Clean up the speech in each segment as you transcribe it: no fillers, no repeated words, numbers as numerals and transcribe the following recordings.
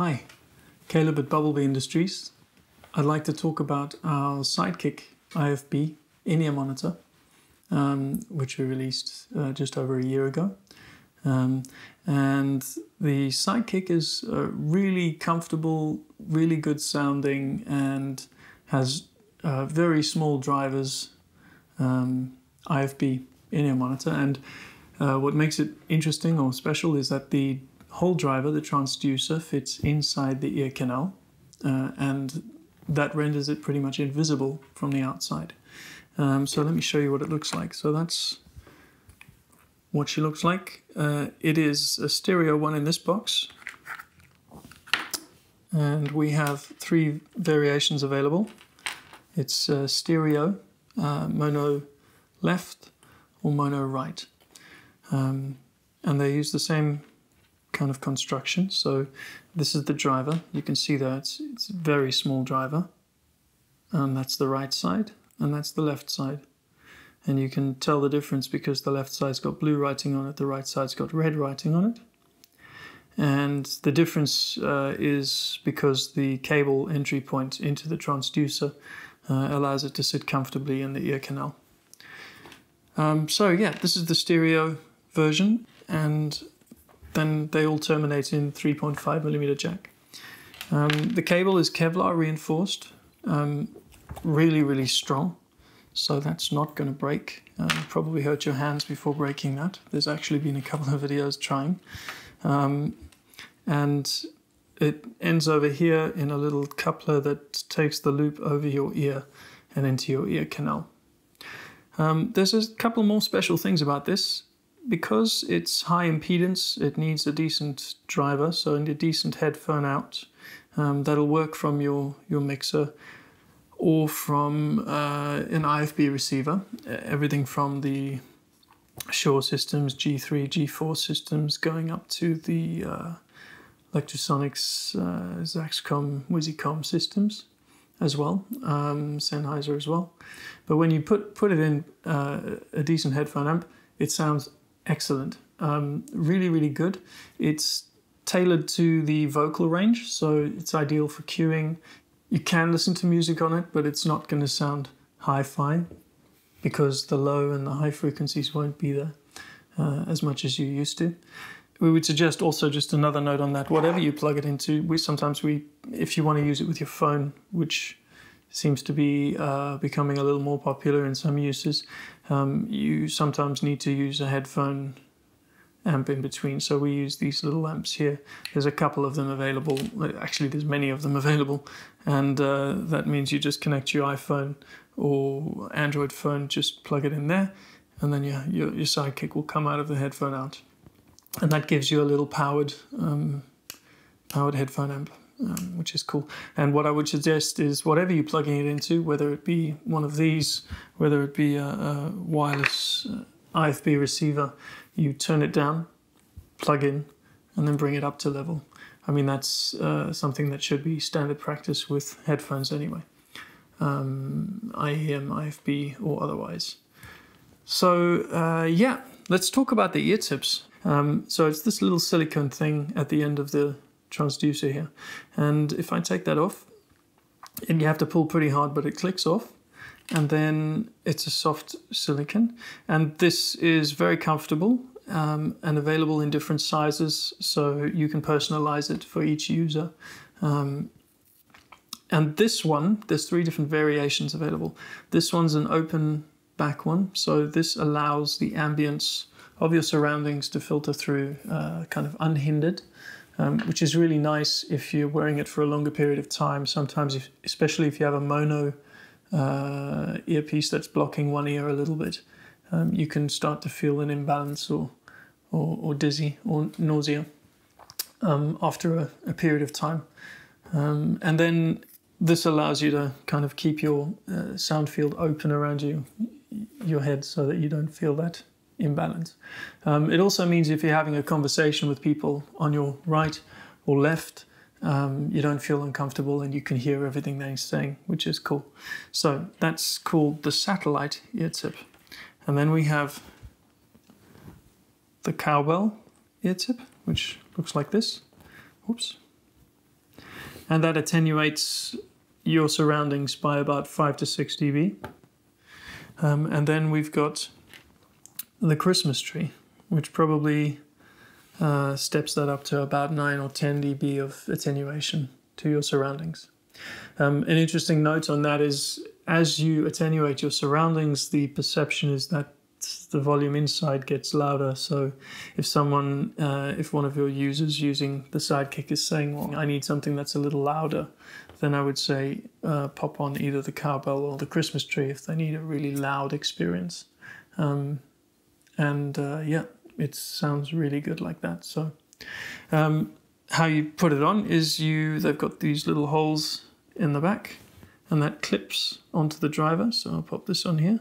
Hi, Caleb at Bubblebee Industries. I'd like to talk about our Sidekick IFB in-ear monitor, which we released just over a year ago. And the Sidekick is really comfortable, really good sounding, and has very small drivers, IFB in-ear monitor. And what makes it interesting or special is that the whole driver, the transducer, fits inside the ear canal, and that renders it pretty much invisible from the outside. So let me show you what it looks like. So that's what she looks like. It is a stereo one in this box, and we have 3 variations available. It's stereo, mono left, or mono right, and they use the same kind of construction. So this is the driver. You can see that it's a very small driver, and that's the right side, and that's the left side. And you can tell the difference because the left side's got blue writing on it, the right side's got red writing on it. And the difference is because the cable entry point into the transducer allows it to sit comfortably in the ear canal. So yeah, this is the stereo version, and then they all terminate in 3.5mm jack. The cable is Kevlar reinforced, really strong, so that's not going to break. Probably hurt your hands before breaking that. There's actually been a couple of videos trying. And it ends over here in a little coupler that takes the loop over your ear and into your ear canal. There's a couple more special things about this. Because it's high impedance, it needs a decent driver, so a decent headphone out. That'll work from your mixer or from an IFB receiver. Everything from the Shure systems, G3, G4 systems, going up to the Electrosonics, Zaxcom, Wizicom systems as well, Sennheiser as well. But when you put it in a decent headphone amp, it sounds excellent. Really good. It's tailored to the vocal range, so it's ideal for cueing. You can listen to music on it, but it's not going to sound hi-fi because the low and the high frequencies won't be there as much as you used to. We would suggest also, just another note on that, whatever you plug it into, sometimes if you want to use it with your phone, which seems to be becoming a little more popular in some uses, you sometimes need to use a headphone amp in between. So we use these little amps here. There's a couple of them available. Actually, there's many of them available. And that means you just connect your iPhone or Android phone, just plug it in there, and then your Sidekick will come out of the headphone out. And that gives you a little powered headphone amp. Which is cool. And what I would suggest is whatever you're plugging it into, whether it be one of these, whether it be a wireless IFB receiver, you turn it down, plug in, and then bring it up to level. I mean, that's something that should be standard practice with headphones anyway, IEM, IFB, or otherwise. So yeah, let's talk about the ear tips. So it's this little silicone thing at the end of the transducer here, and if I take that off, and you have to pull pretty hard, but it clicks off, and then it's a soft silicone, and this is very comfortable and available in different sizes, so you can personalize it for each user. And this one, there's 3 different variations available. This one's an open back one, so this allows the ambience of your surroundings to filter through kind of unhindered. Which is really nice if you're wearing it for a longer period of time. Sometimes, especially if you have a mono earpiece that's blocking one ear a little bit, you can start to feel an imbalance or dizzy or nausea after a period of time. And then this allows you to kind of keep your sound field open around your head so that you don't feel that imbalance. It also means if you're having a conversation with people on your right or left, you don't feel uncomfortable and you can hear everything they're saying, which is cool. So that's called the satellite ear tip. And then we have the cowbell ear tip, which looks like this. Oops. and that attenuates your surroundings by about 5 to 6 dB. And then we've got the Christmas tree, which probably steps that up to about 9 or 10 dB of attenuation to your surroundings. An interesting note on that is, as you attenuate your surroundings, the perception is that the volume inside gets louder. So if one of your users using the Sidekick is saying, well, I need something that's a little louder, then I would say pop on either the cowbell or the Christmas tree if they need a really loud experience. Yeah, it sounds really good like that. So how you put it on is they've got these little holes in the back, and that clips onto the driver. So I'll pop this on here,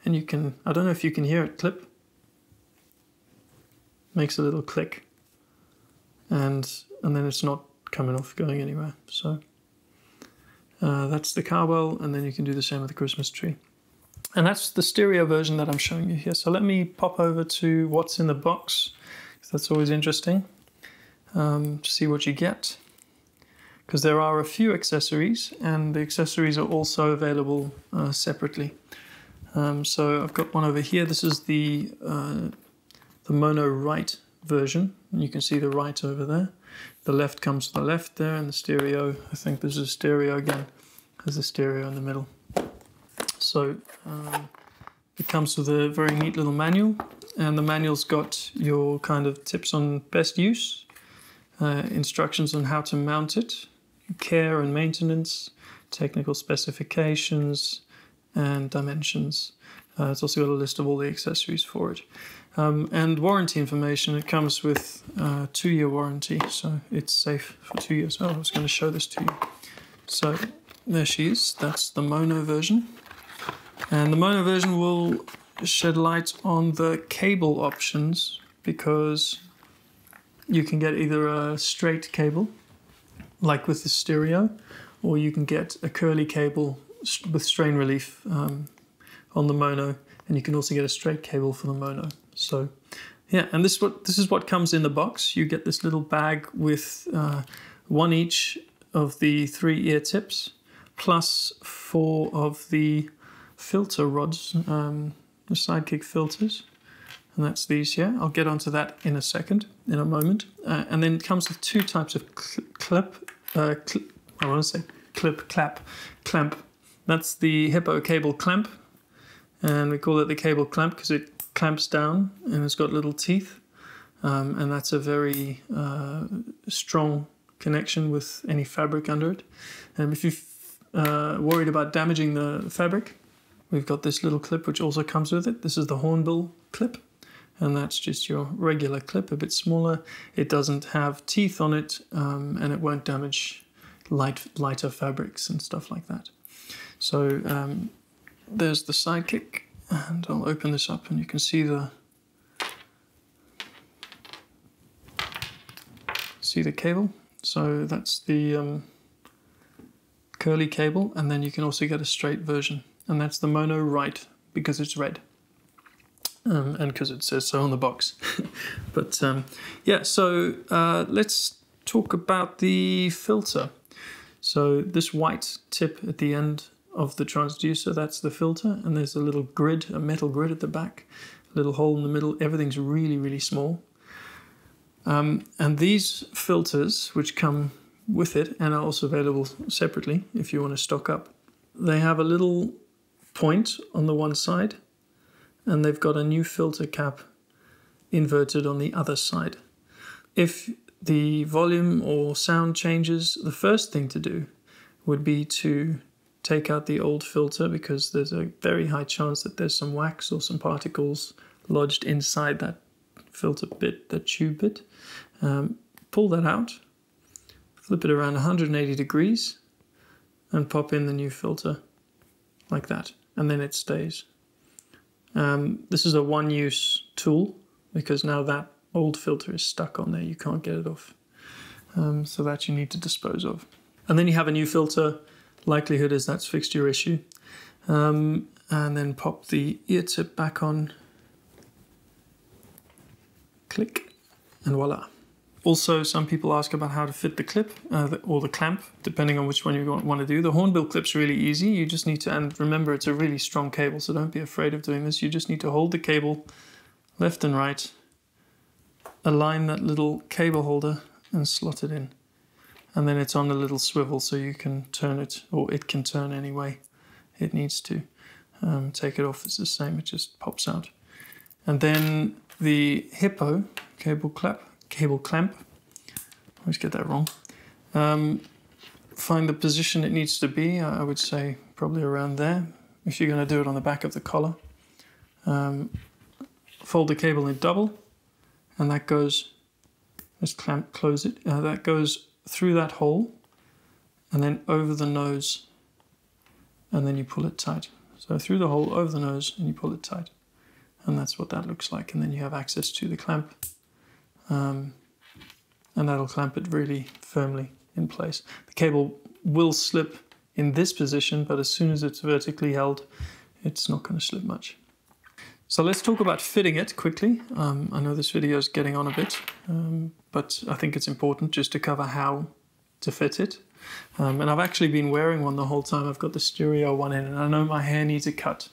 and you can, I don't know if you can hear it clip. Makes a little click, and then it's not coming off, going anywhere. So that's the cowbell, and then you can do the same with the Christmas tree. And that's the stereo version that I'm showing you here. So let me pop over to what's in the box, because that's always interesting to see what you get. Because there are a few accessories, and the accessories are also available separately. So I've got one over here. This is the mono right version. And you can see the right over there. The left comes to the left there, and the stereo, I think this is stereo again. There's the stereo in the middle. So it comes with a very neat little manual, and the manual's got your kind of tips on best use, instructions on how to mount it, care and maintenance, technical specifications, and dimensions. It's also got a list of all the accessories for it. And warranty information. It comes with a 2-year warranty, so it's safe for 2 years. Oh, I was going to show this to you. So there she is. That's the mono version. And the mono version will shed light on the cable options, because you can get either a straight cable, like with the stereo, or you can get a curly cable with strain relief on the mono, and you can also get a straight cable for the mono. So yeah, and this is what comes in the box. You get this little bag with one each of the 3 ear tips, plus 4 of the filter rods, the Sidekick filters, and that's these here. I'll get onto that in a moment. And then it comes with 2 types of clamp. That's the Hippo cable clamp, and we call it the cable clamp because it clamps down and it's got little teeth, and that's a very strong connection with any fabric under it. And if you're worried about damaging the fabric, we've got this little clip which also comes with it. This is the hornbill clip, and that's just your regular clip, a bit smaller. It doesn't have teeth on it, and it won't damage lighter fabrics and stuff like that. So there's the Sidekick, and I'll open this up and you can see the cable. So that's the curly cable, and then you can also get a straight version, and that's the mono right because it's red, and because it says so on the box. But yeah, so let's talk about the filter. So this white tip at the end of the transducer, that's the filter, and there's a little grid, a metal grid at the back, a little hole in the middle. Everything's really, really small. And these filters, which come with it and are also available separately if you want to stock up, they have a little point on the one side, and they've got a new filter cap inverted on the other side. If the volume or sound changes, the first thing to do would be to take out the old filter, because there's a very high chance that there's some wax or some particles lodged inside that filter bit, that tube bit. Pull that out, flip it around 180 degrees, and pop in the new filter like that, and then it stays. This is a one-use tool, because now that old filter is stuck on there, you can't get it off. So that you need to dispose of. And then you have a new filter. Likelihood is that's fixed your issue. And then pop the ear tip back on, click, and voila. Also, some people ask about how to fit the clip or the clamp, depending on which one you want to do. The hornbill clip's really easy. You just need to, and remember it's a really strong cable, so don't be afraid of doing this. You just need to hold the cable left and right, align that little cable holder and slot it in. And then it's on a little swivel so you can turn it, or it can turn any way it needs to. Take it off, it's the same, it just pops out. And then the hippo cable clamp, I always get that wrong. Find the position it needs to be. I would say probably around there, if you're going to do it on the back of the collar. Fold the cable in double, and that goes, let's close it, that goes through that hole, and then over the nose, and then you pull it tight. So through the hole, over the nose, and you pull it tight. And that's what that looks like, and then you have access to the clamp. And that'll clamp it really firmly in place. The cable will slip in this position, but as soon as it's vertically held, it's not going to slip much. So let's talk about fitting it quickly. I know this video is getting on a bit, but I think it's important just to cover how to fit it. And I've actually been wearing one the whole time. I've got the stereo one in, and I know my hair needs a cut.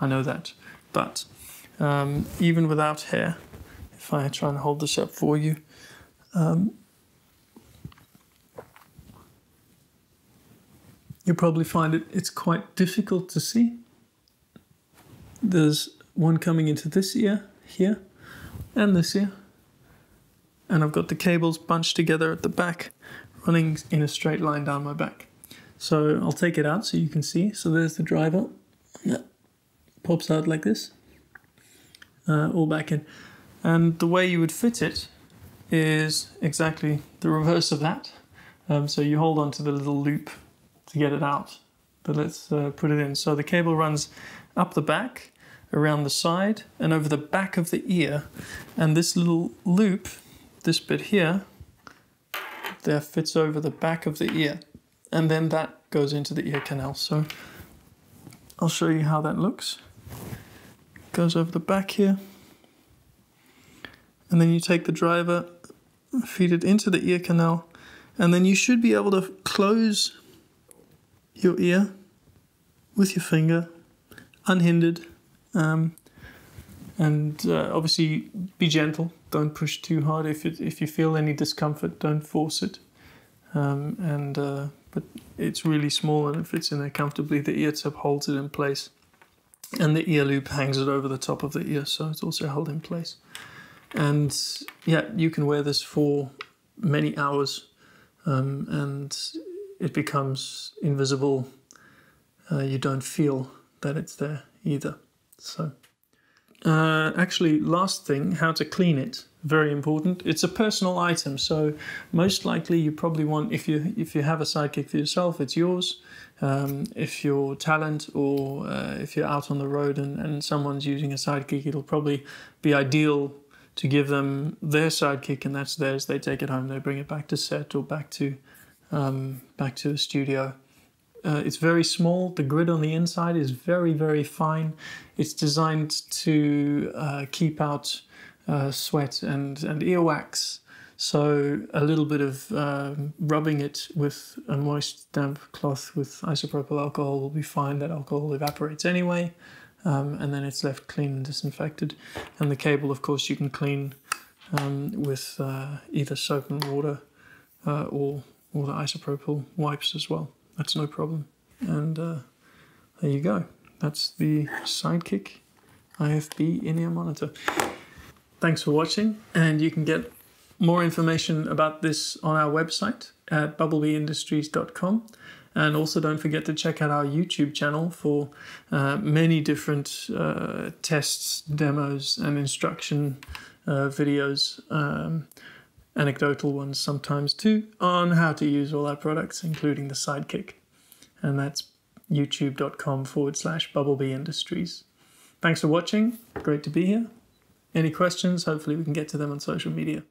I know that. But even without hair, if I try and hold this up for you, you'll probably find it's quite difficult to see. There's one coming into this ear here and this ear, and I've got the cables bunched together at the back running in a straight line down my back. So I'll take it out so you can see. So there's the driver, and that pops out like this, all back in. And the way you would fit it is exactly the reverse of that. So you hold on to the little loop to get it out, but let's put it in. So the cable runs up the back, around the side, and over the back of the ear. And this little loop, this bit here, there fits over the back of the ear. And then that goes into the ear canal. So I'll show you how that looks. It goes over the back here. And then you take the driver, feed it into the ear canal, and then you should be able to close your ear with your finger, unhindered, and obviously be gentle. Don't push too hard. If you feel any discomfort, don't force it. But it's really small and it fits in there comfortably. The ear tip holds it in place, and the ear loop hangs it over the top of the ear, so it's also held in place. And yeah, you can wear this for many hours, and it becomes invisible. You don't feel that it's there either. So actually, last thing, how to clean it. Very important. It's a personal item, so most likely you probably want, if you have a Sidekick for yourself, it's yours. If you're talent, or if you're out on the road and someone's using a Sidekick, it'll probably be ideal to give them their Sidekick, and that's theirs. They take it home, they bring it back to set or back to the studio. It's very small. The grid on the inside is very, very fine. It's designed to keep out sweat and earwax. So a little bit of rubbing it with a moist, damp cloth with isopropyl alcohol will be fine. That alcohol evaporates anyway. And then it's left clean and disinfected. And the cable, of course, you can clean with either soap and water or the isopropyl wipes as well. That's no problem. And there you go. That's the Sidekick IFB in-ear monitor. Thanks for watching, and you can get more information about this on our website at bubblebeeindustries.com. And also don't forget to check out our YouTube channel for many different tests, demos, and instruction videos, anecdotal ones sometimes too, on how to use all our products, including the Sidekick. And that's youtube.com/bubblebeeindustries. Thanks for watching. Great to be here. Any questions? Hopefully we can get to them on social media.